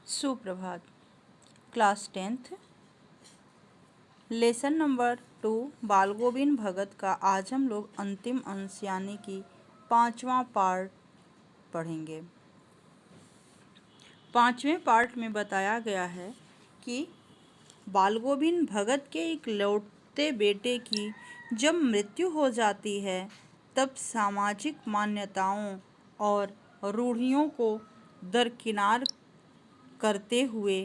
सुप्रभात। Class 10th lesson number 2 बाल गोविंद भगत का आज हम लोग अंतिम अंश यानी कि 5वां पार्ट पढ़ेंगे। 5वें पार्ट में बताया गया है कि बाल गोविंद भगत के एक लौटते बेटे की जब मृत्यु हो जाती है तब सामाजिक मान्यताओं और रूढ़ियों को दरकिनार करते हुए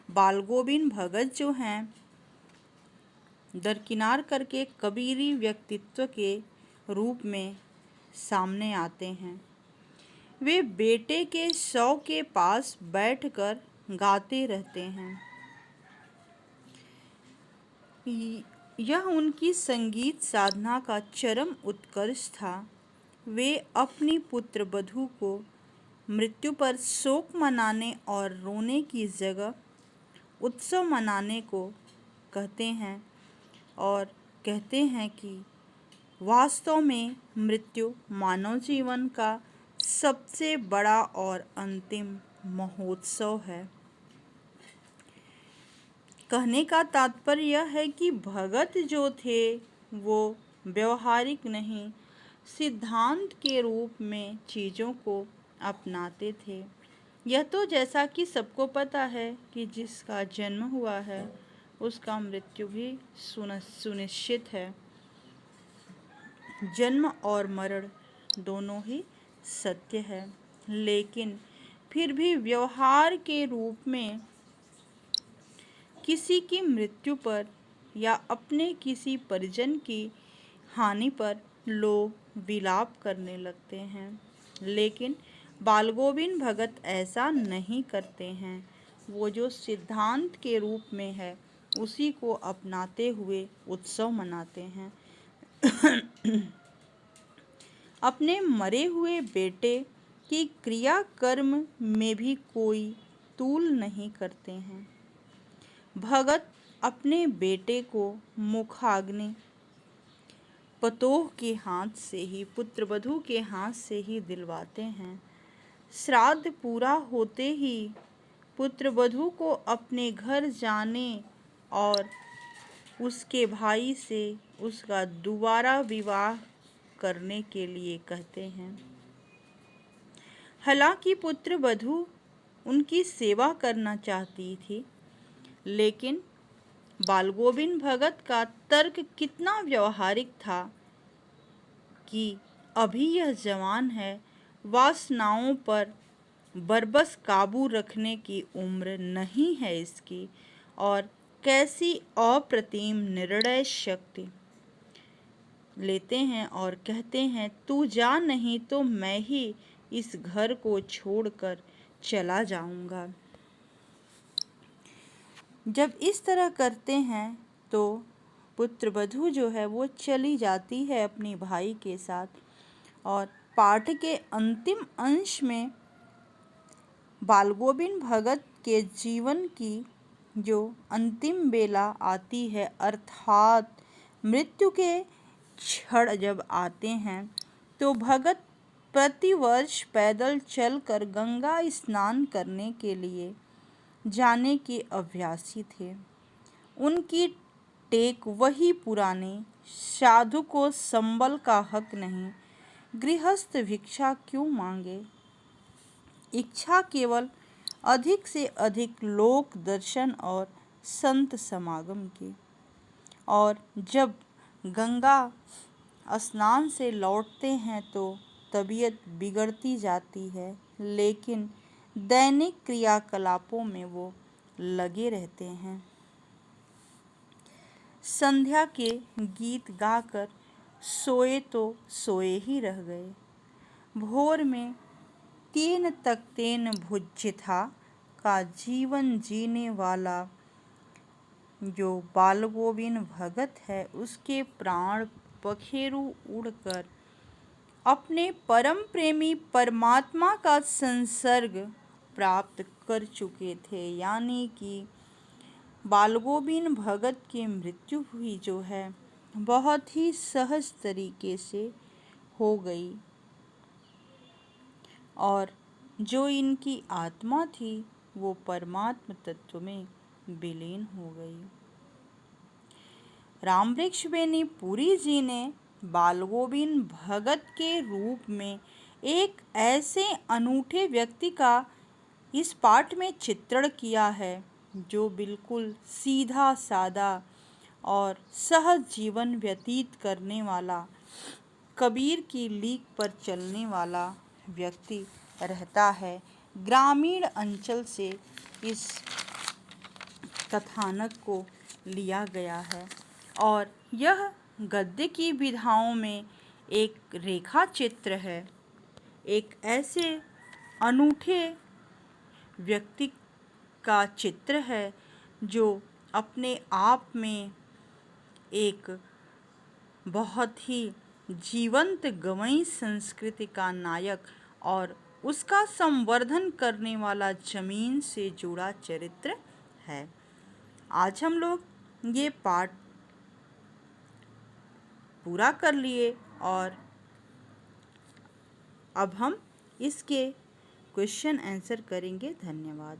बाल गोविंद भगत जो हैं दरकिनार करके कबीरी व्यक्तित्व के रूप में सामने आते हैं। वे बेटे के शव के पास बैठकर गाते रहते हैं। यह उनकी संगीत साधना का चरम उत्कर्ष था। वे अपनी पुत्र वधू को मृत्यु पर शोक मनाने और रोने की जगह उत्सव मनाने को कहते हैं और कहते हैं कि वास्तव में मृत्यु मानव जीवन का सबसे बड़ा और अंतिम महोत्सव है। कहने का तात्पर्य यह है कि भगत जो थे वो व्यवहारिक नहीं, सिद्धांत के रूप में चीज़ों को अपनाते थे। यह तो जैसा कि सबको पता है कि जिसका जन्म हुआ है उसका मृत्यु भी सुनिश्चित है। जन्म और मरण दोनों ही सत्य है, लेकिन फिर भी व्यवहार के रूप में किसी की मृत्यु पर या अपने किसी परिजन की हानि पर लोग विलाप करने लगते हैं, लेकिन बाल गोविंद भगत ऐसा नहीं करते हैं। वो जो सिद्धांत के रूप में है उसी को अपनाते हुए उत्सव मनाते हैं। अपने मरे हुए बेटे की क्रियाकर्म में भी कोई तूल नहीं करते हैं। भगत अपने बेटे को मुखाग्नि पतोह के हाथ से ही, पुत्रवधू के हाथ से ही दिलवाते हैं। श्राद्ध पूरा होते ही पुत्रवधू को अपने घर जाने और उसके भाई से उसका दोबारा विवाह करने के लिए कहते हैं। हालांकि पुत्रवधू उनकी सेवा करना चाहती थी, लेकिन बाल गोविंद भगत का तर्क कितना व्यवहारिक था कि अभी यह जवान है, वासनाओं पर बरबस काबू रखने की उम्र नहीं है इसकी, और कैसी अप्रतिम निर्णय शक्ति लेते हैं और कहते हैं तू जा, नहीं तो मैं ही इस घर को छोड़कर चला जाऊंगा। जब इस तरह करते हैं तो पुत्रवधू जो है वो चली जाती है अपनी भाई के साथ, और पाठ के अंतिम अंश में बाल गोविंद भगत के जीवन की जो अंतिम बेला आती है, अर्थात मृत्यु के क्षण जब आते हैं, तो भगत प्रतिवर्ष पैदल चलकर गंगा स्नान करने के लिए जाने के अभ्यासी थे। उनकी टेक वही पुरानी, साधु को संबल का हक नहीं, गृहस्थ भिक्षा क्यों मांगे, इच्छा केवल अधिक से अधिक लोक दर्शन और संत समागम की। और जब गंगा स्नान से लौटते हैं तो तबीयत बिगड़ती जाती है, लेकिन दैनिक क्रियाकलापों में वो लगे रहते हैं। संध्या के गीत गाकर सोए तो सोए ही रह गए। भोर में तीन तख्तेन भुज्य था का जीवन जीने वाला जो बाल गोविंद भगत है, उसके प्राण पखेरु उड़कर अपने परम प्रेमी परमात्मा का संसर्ग प्राप्त कर चुके थे। यानी कि बाल गोविंद भगत की मृत्यु हुई जो है बहुत ही सहज तरीके से हो गई, और जो इनकी आत्मा थी वो परमात्म तत्व में विलीन हो गई। रामवृक्ष बेनी पुरी जी ने बालगोविंद भगत के रूप में एक ऐसे अनूठे व्यक्ति का इस पाठ में चित्रण किया है जो बिल्कुल सीधा सादा और सहज जीवन व्यतीत करने वाला, कबीर की लीक पर चलने वाला व्यक्ति रहता है। ग्रामीण अंचल से इस कथानक को लिया गया है और यह गद्य की विधाओं में एक रेखा चित्र है, एक ऐसे अनूठे व्यक्ति का चित्र है जो अपने आप में एक बहुत ही जीवंत गवई संस्कृति का नायक और उसका संवर्धन करने वाला जमीन से जुड़ा चरित्र है। आज हम लोग ये पाठ पूरा कर लिए और अब हम इसके क्वेश्चन आंसर करेंगे। धन्यवाद।